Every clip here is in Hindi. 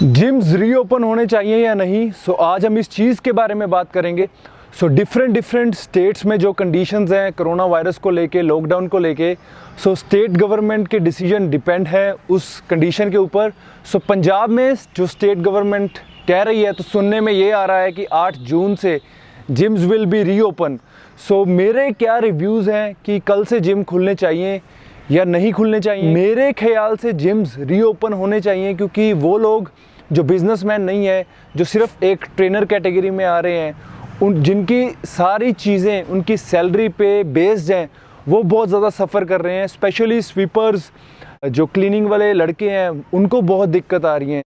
जिम्स रीओपन होने चाहिए या नहीं। आज हम इस चीज़ के बारे में बात करेंगे। डिफरेंट स्टेट्स में जो कंडीशंस हैं कोरोना वायरस को लेके, लॉकडाउन को लेके, स्टेट गवर्नमेंट के डिसीजन डिपेंड है उस कंडीशन के ऊपर। पंजाब में जो स्टेट गवर्नमेंट कह रही है, तो सुनने में ये आ रहा है कि 8 जून से जिम्स विल बी रीओपन। मेरे क्या रिव्यूज़ हैं कि कल से जिम खुलने चाहिए या नहीं खुलने चाहिए। मेरे ख्याल से जिम्स रीओपन होने चाहिए, क्योंकि वो लोग जो बिजनेसमैन नहीं है, जो सिर्फ एक ट्रेनर कैटेगरी में आ रहे हैं, जिनकी सारी चीज़ें उनकी सैलरी पे बेस्ड हैं, वो बहुत ज़्यादा सफ़र कर रहे हैं। स्पेशली स्वीपर्स, जो क्लीनिंग वाले लड़के हैं, उनको बहुत दिक्कत आ रही है।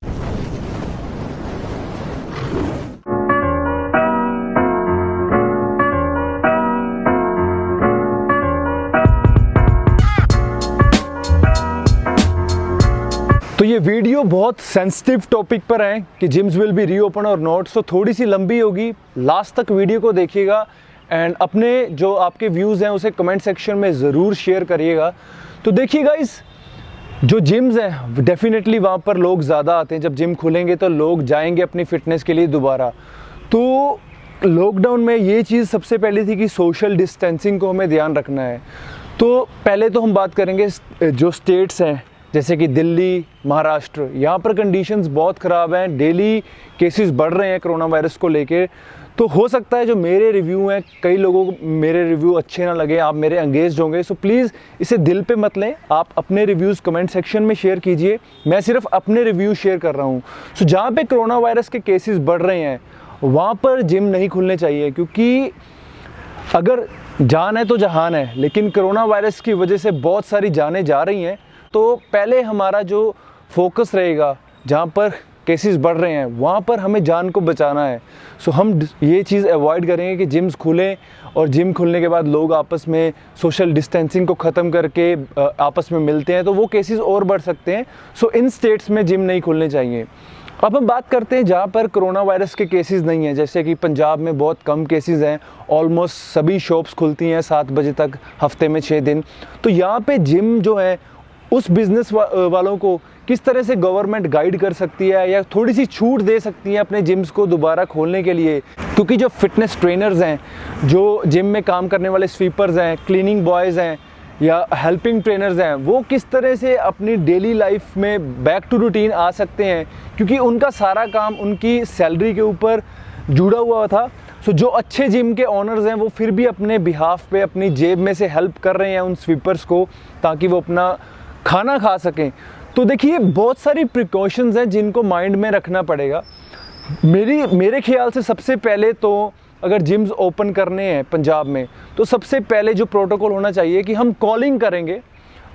तो ये वीडियो बहुत सेंसिटिव टॉपिक पर है कि जिम्स विल बी रीओपन और नॉट। थोड़ी सी लंबी होगी, लास्ट तक वीडियो को देखिएगा एंड अपने जो आपके व्यूज़ हैं उसे कमेंट सेक्शन में ज़रूर शेयर करिएगा। तो देखिए गाइस, जो जिम्स हैं डेफिनेटली वहाँ पर लोग ज़्यादा आते हैं। जब जिम खुलेंगे तो लोग जाएंगे अपनी फ़िटनेस के लिए दोबारा। तो लॉकडाउन में ये चीज़ सबसे पहले थी कि सोशल डिस्टेंसिंग को हमें ध्यान रखना है। तो पहले तो हम बात करेंगे जो स्टेट्स हैं, जैसे कि दिल्ली, महाराष्ट्र, यहाँ पर कंडीशंस बहुत ख़राब हैं। डेली केसेस बढ़ रहे हैं कोरोना वायरस को लेके। तो हो सकता है जो मेरे रिव्यू हैं, कई लोगों को मेरे रिव्यू अच्छे ना लगे, आप मेरे एंगेज्ड होंगे। प्लीज़ इसे दिल पे मत लें, आप अपने रिव्यूज़ कमेंट सेक्शन में शेयर कीजिए। मैं सिर्फ अपने रिव्यू शेयर कर रहा हूँ। जहाँ पे कोरोना वायरस के केसेस बढ़ रहे हैं, वहाँ पर जिम नहीं खुलने चाहिए, क्योंकि अगर जान है तो जहान है, लेकिन कोरोना वायरस की वजह से बहुत सारी जानें जा रही हैं। तो पहले हमारा जो फोकस रहेगा, जहाँ पर केसेस बढ़ रहे हैं वहाँ पर हमें जान को बचाना है। हम ये चीज़ अवॉइड करेंगे कि जिम्स खुलें और जिम खुलने के बाद लोग आपस में सोशल डिस्टेंसिंग को ख़त्म करके आपस में मिलते हैं, तो वो केसेस और बढ़ सकते हैं। इन स्टेट्स में जिम नहीं खुलने चाहिए। अब हम बात करते हैं जहाँ पर कोरोना वायरस के केसेस नहीं हैं। जैसे कि पंजाब में बहुत कम केसेस हैं, ऑलमोस्ट सभी शॉप्स खुलती हैं 7 बजे तक, हफ्ते में 6 दिन। तो यहाँ पे जिम जो है, उस बिज़नेस वालों को किस तरह से गवर्नमेंट गाइड कर सकती है या थोड़ी सी छूट दे सकती है अपने जिम्स को दोबारा खोलने के लिए। क्योंकि जो फिटनेस ट्रेनर्स हैं, जो जिम में काम करने वाले स्वीपर्स हैं, क्लीनिंग बॉयज़ हैं या हेल्पिंग ट्रेनर्स हैं, वो किस तरह से अपनी डेली लाइफ में बैक टू रूटीन आ सकते हैं, क्योंकि उनका सारा काम उनकी सैलरी के ऊपर जुड़ा हुआ था। जो अच्छे जिम के ऑनर्स हैं, वो फिर भी अपने बिहाफ पे अपनी जेब में से हेल्प कर रहे हैं उन स्वीपर्स को, ताकि वो अपना खाना खा सकें। तो देखिए, बहुत सारी प्रिकॉशंस हैं जिनको माइंड में रखना पड़ेगा। मेरे ख्याल से सबसे पहले तो अगर जिम्स ओपन करने हैं पंजाब में, तो सबसे पहले जो प्रोटोकॉल होना चाहिए कि हम कॉलिंग करेंगे।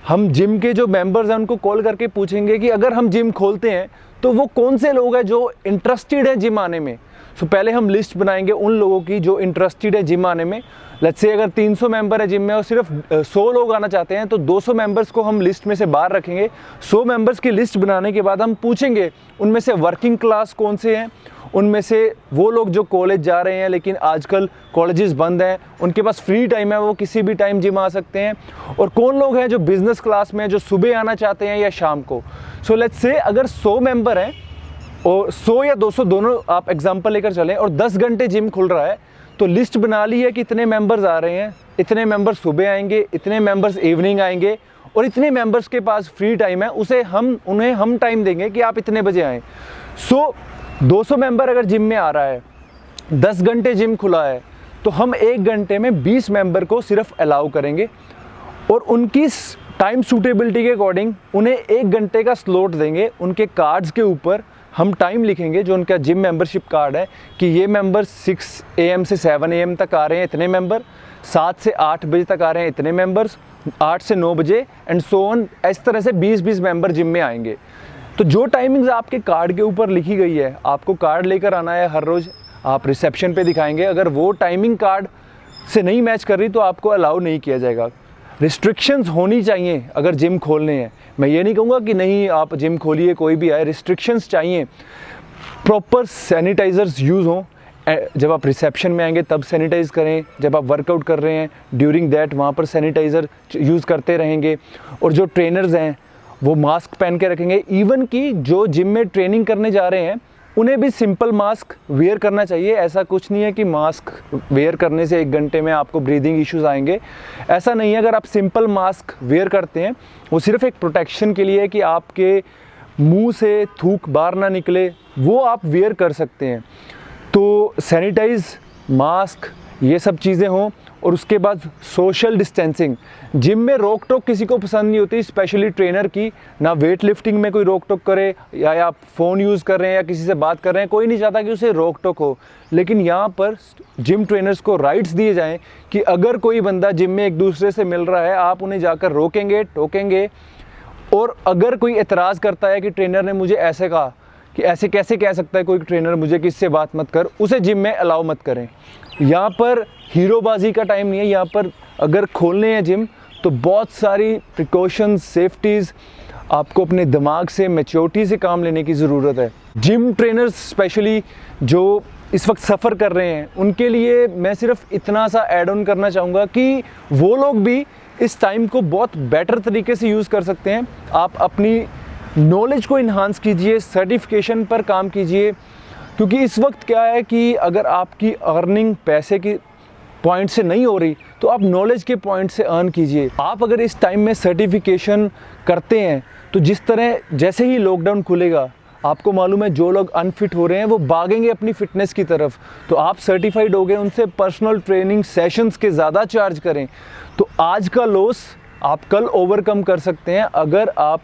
हम जिम के जो मेंबर्स हैं उनको कॉल करके पूछेंगे कि अगर हम जिम खोलते हैं तो वो कौन से लोग हैं जो इंटरेस्टेड हैं जिम आने में। पहले हम लिस्ट बनाएंगे उन लोगों की जो इंटरेस्टेड है जिम आने में। लेट्स से अगर 300 मेंबर है जिम में और सिर्फ 100 लोग आना चाहते हैं, तो 200 मेंबर्स को हम लिस्ट में से बाहर रखेंगे। 100 मेंबर्स की लिस्ट बनाने के बाद हम पूछेंगे उनमें से वर्किंग क्लास कौन से हैं, उनमें से वो लोग जो कॉलेज जा रहे हैं लेकिन आजकल कॉलेजेस बंद हैं, उनके पास फ्री टाइम है, वो किसी भी टाइम जिम आ सकते हैं, और कौन लोग हैं जो बिज़नेस क्लास में, जो सुबह आना चाहते हैं या शाम को। लेट्स से अगर 100 मेंबर हैं और 100 या 200 दोनों आप एग्जांपल लेकर चलें, और 10 घंटे जिम खुल रहा है, तो लिस्ट बना ली है कि इतने मेंबर्स आ रहे हैं, इतने मेंबर्स सुबह आएंगे, इतने मेंबर्स इवनिंग आएंगे, और इतने मेंबर्स के पास फ्री टाइम है, उन्हें हम टाइम देंगे कि आप इतने बजे आएँ। 200 मेंबर अगर जिम में आ रहा है, 10 घंटे जिम खुला है, तो हम 1 घंटे में 20 मेंबर को सिर्फ अलाउ करेंगे, और उनकी टाइम सूटेबिलिटी के अकॉर्डिंग उन्हें 1 घंटे का स्लॉट देंगे। उनके कार्ड्स के ऊपर हम टाइम लिखेंगे, जो उनका जिम मेंबरशिप कार्ड है, कि ये मेंबर 6 AM से 7 AM तक आ रहे हैं इतने मेंबर, 7 से 8 बजे तक आ रहे हैं इतने मेंबर्स, 8 से 9 बजे एंड सो ऑन। इस तरह से 20-20 मेंबर जिम में आएंगे। तो जो टाइमिंग्स आपके कार्ड के ऊपर लिखी गई है, आपको कार्ड लेकर आना है हर रोज़, आप रिसेप्शन पे दिखाएंगे। अगर वो टाइमिंग कार्ड से नहीं मैच कर रही तो आपको अलाउ नहीं किया जाएगा। रिस्ट्रिक्शंस होनी चाहिए अगर जिम खोलने हैं। मैं ये नहीं कहूँगा कि नहीं आप जिम खोलिए, कोई भी आए, रिस्ट्रिक्शंस चाहिए। प्रॉपर सैनिटाइज़र्स यूज़ हों। जब आप रिसेप्शन में आएंगे तब सैनिटाइज़ करें, जब आप वर्कआउट कर रहे हैं ड्यूरिंग दैट वहाँ पर सैनिटाइज़र यूज़ करते रहेंगे। और जो ट्रेनर्स हैं वो मास्क पहन के रखेंगे। इवन कि जो जिम में ट्रेनिंग करने जा रहे हैं उन्हें भी सिंपल मास्क वेयर करना चाहिए। ऐसा कुछ नहीं है कि मास्क वेयर करने से 1 घंटे में आपको ब्रीदिंग इश्यूज आएंगे, ऐसा नहीं है। अगर आप सिंपल मास्क वेयर करते हैं वो सिर्फ एक प्रोटेक्शन के लिए है कि आपके मुंह से थूक बाहर ना निकले, वो आप वेयर कर सकते हैं। तो सैनिटाइज, मास्क, ये सब चीज़ें हों। और उसके बाद सोशल डिस्टेंसिंग। जिम में रोक टोक किसी को पसंद नहीं होती, स्पेशली ट्रेनर की। ना वेट लिफ्टिंग में कोई रोक टोक करे, या आप फ़ोन यूज़ कर रहे हैं या किसी से बात कर रहे हैं, कोई नहीं चाहता कि उसे रोक टोक हो। लेकिन यहाँ पर जिम ट्रेनर्स को राइट्स दिए जाएं कि अगर कोई बंदा जिम में एक दूसरे से मिल रहा है, आप उन्हें जाकर रोकेंगे, टोकेंगे। और अगर कोई एतराज़ करता है कि ट्रेनर ने मुझे ऐसे कहा, कि ऐसे कैसे कह सकता है कोई ट्रेनर मुझे कि इससे बात मत कर, उसे जिम में अलाउ मत करें। यहाँ पर हीरोबाजी का टाइम नहीं है। यहाँ पर अगर खोलने हैं जिम तो बहुत सारी प्रिकॉशंस, सेफ्टीज़, आपको अपने दिमाग से, मैच्योरिटी से काम लेने की ज़रूरत है। जिम ट्रेनर्स स्पेशली जो इस वक्त सफ़र कर रहे हैं उनके लिए मैं सिर्फ इतना सा ऐड ऑन करना चाहूँगा कि वो लोग भी इस टाइम को बहुत बेटर तरीके से यूज़ कर सकते हैं। आप अपनी नॉलेज को इन्हांस कीजिए, सर्टिफिकेशन पर काम कीजिए। क्योंकि इस वक्त क्या है कि अगर आपकी अर्निंग पैसे की पॉइंट से नहीं हो रही तो आप नॉलेज के पॉइंट से अर्न कीजिए। आप अगर इस टाइम में सर्टिफिकेशन करते हैं तो जिस तरह जैसे ही लॉकडाउन खुलेगा, आपको मालूम है जो लोग अनफिट हो रहे हैं वो भागेंगे अपनी फ़िटनेस की तरफ। तो आप सर्टिफाइड हो गए, उनसे पर्सनल ट्रेनिंग सेशंस के ज़्यादा चार्ज करें तो आज का लॉस आप कल ओवरकम कर सकते हैं अगर आप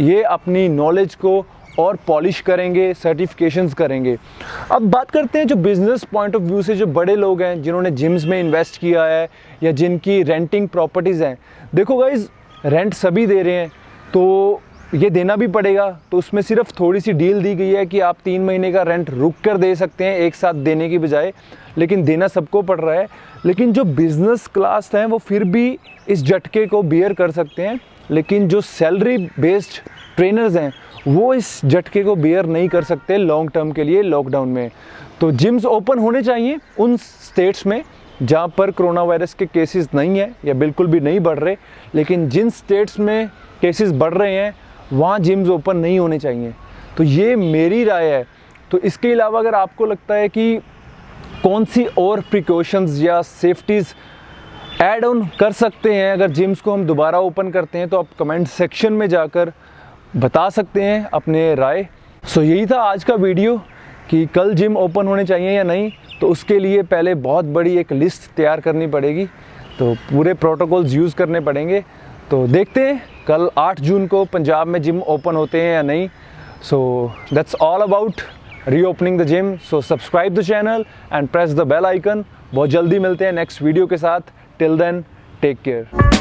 ये अपनी नॉलेज को और पॉलिश करेंगे, सर्टिफिकेशंस करेंगे। अब बात करते हैं जो बिज़नेस पॉइंट ऑफ व्यू से जो बड़े लोग हैं जिन्होंने जिम्स में इन्वेस्ट किया है या जिनकी रेंटिंग प्रॉपर्टीज़ हैं। देखो गाइस, रेंट सभी दे रहे हैं तो ये देना भी पड़ेगा। तो उसमें सिर्फ थोड़ी सी डील दी गई है कि आप 3 महीने का रेंट रुक कर दे सकते हैं एक साथ देने की बजाय, लेकिन देना सबको पड़ रहा है। लेकिन जो बिज़नेस क्लास हैं वो फिर भी इस झटके को बियर कर सकते हैं, लेकिन जो सैलरी बेस्ड ट्रेनर्स हैं वो इस झटके को बियर नहीं कर सकते लॉन्ग टर्म के लिए लॉकडाउन में। तो जिम्स ओपन होने चाहिए उन स्टेट्स में जहाँ पर कोरोना वायरस के केसेस नहीं है या बिल्कुल भी नहीं बढ़ रहे। लेकिन जिन स्टेट्स में केसेस बढ़ रहे हैं वहाँ जिम्स ओपन नहीं होने चाहिए। तो ये मेरी राय है। तो इसके अलावा अगर आपको लगता है कि कौन सी और प्रिकॉशंस या सेफ्टीज़ ऐड ऑन कर सकते हैं अगर जिम्स को हम दोबारा ओपन करते हैं, तो आप कमेंट सेक्शन में जाकर बता सकते हैं अपने राय। सो यही था आज का वीडियो कि कल जिम ओपन होने चाहिए या नहीं। तो उसके लिए पहले बहुत बड़ी एक लिस्ट तैयार करनी पड़ेगी, तो पूरे प्रोटोकॉल्स यूज़ करने पड़ेंगे। तो देखते हैं कल 8 जून को पंजाब में जिम ओपन होते हैं या नहीं। So that's all about reopening the gym. So subscribe the channel and press the bell icon. बहुत जल्दी मिलते हैं नेक्स्ट वीडियो के साथ। Till then, take care.